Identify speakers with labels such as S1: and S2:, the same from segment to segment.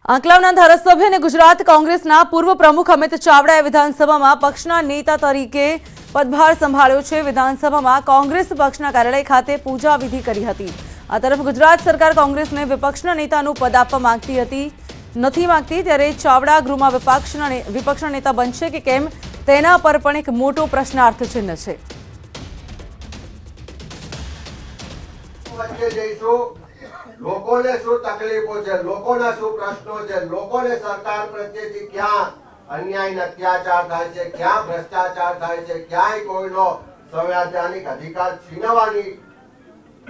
S1: આંકલાવના ધારાસભ્ય અને ગુજરાત કોંગ્રેસના પૂર્વ પ્રમુખ અમિત ચાવડાએ વિધાનસભામાં પક્ષના નેતા તરીકે પદભાર સંભાળ્યો છે। વિધાનસભામાં કોંગ્રેસ પક્ષના કાર્યાલય ખાતે પૂજા વિધિ કરી હતી। આ તરફ ગુજરાત સરકાર કોંગ્રેસને વિપક્ષના નેતાનું પદ આપવા નથી માંગતી, ત્યારે ચાવડા ગૃહમાં વિપક્ષના નેતા બનશે કે કેમ તેના પર પણ એક મોટો પ્રશ્નાર્થ ચિહ્ન છે।
S2: લોકોને શું તકલીફો છે, લોકોના શું પ્રશ્નો છે, લોકોને સરકાર પ્રત્યેથી ક્યાં અન્યાય અને અત્યાચાર થાય છે, ક્યાં ભ્રષ્ટાચાર થાય છે, ક્યાંય કોઈનો સંવૈધાનિક અધિકાર છીનવવાની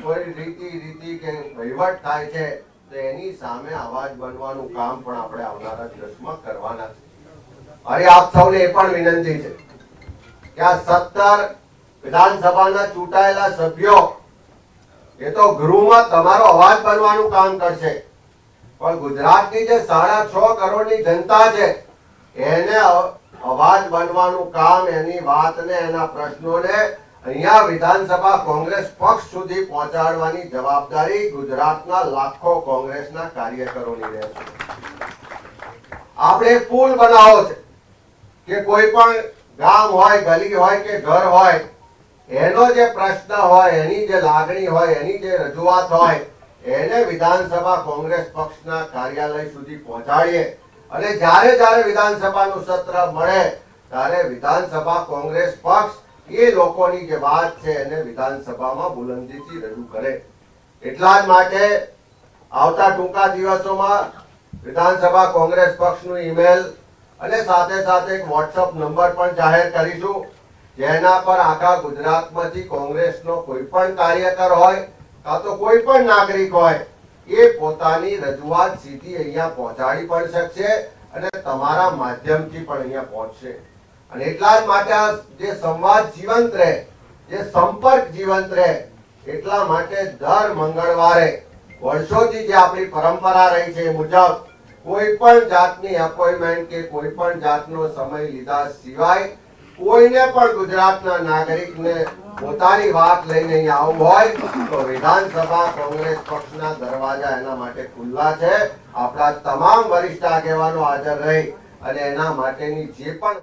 S2: કોઈ રીતિ કે વહીવટ થાય છે, તો એની સામે અવાજ બનવાનું કામ પણ આપણે આવનારા દિવસમાં કરવાના છે। અને આપ સૌને એ પણ વિનંતી છે કે આ 17 વિધાનસભાના ચૂંટાયેલા સભ્યો ये तो गृह में तमारो अवाज बनवानु काम करशे, पण गुजरातनी जे 6.5 करोड़नी जनता छे एने अवाज बनवानु काम, एनी वातने एना प्रश्नोने अहींया विधानसभा कांग्रेस पक्ष सुधी पहोंचाडवानी जवाबदारी गुजरातना लाखों कांग्रेसना कार्यकरोनी रहेशे। आपणे पुल बनावो छे के कोई पण गाम होय, गली होय के घर होय, एनो जे प्रश्न होय, एनी जे लागणी होय, एनी जे रजूआत होय, एने विधानसभा कांग्रेस पक्षना कार्यालय सुधी पहोंचाडीए अने ज्यारे ज्यारे विधानसभानुं सत्र मळे त्यारे विधानसभा कांग्रेस पक्ष ए लोकोनी जे वात छे एने विधानसभामां बुलंदीथी रजू करे। એટલા જ માટે આવતા ટૂંકા દિવસોમાં વિધાનસભા कांग्रेस पक्षનું ईमेल અને સાથે સાથે એક WhatsApp નંબર પણ જાહેર કરીશું, જેના પર આખા ગુજરાતમાંથી કોંગ્રેસનો કોઈ પણ કાર્યકર હોય કાં તો કોઈ પણ નાગરિક હોય એ પોતાની રજૂઆત સીધી અહીંયા પહોંચાડી પણ શકશે અને તમારા માધ્યમથી પણ અહીંયા પહોંચશે। અને એટલા જ માટે આ જે સંવાદ જીવંત રહે, જે સંપર્ક જીવંત રહે, એટલા માટે દર મંગળવારે વર્ષોથી જે આપણી પરંપરા રહી છે એ મુજબ કોઈ પણ જાતની અપોઇન્ટમેન્ટ કે કોઈ પણ જાતનો સમય લીધા સિવાય કોઈને પણ ગુજરાતના નાગરિકને પોતાની વાત લઈને અહીં આવવું હોય તો વિધાનસભા કોંગ્રેસ પક્ષના દરવાજા એના માટે ખુલ્લા છે। આપણા તમામ વરિષ્ઠ આગેવાનો હાજર રહી અને એના માટેની જે પણ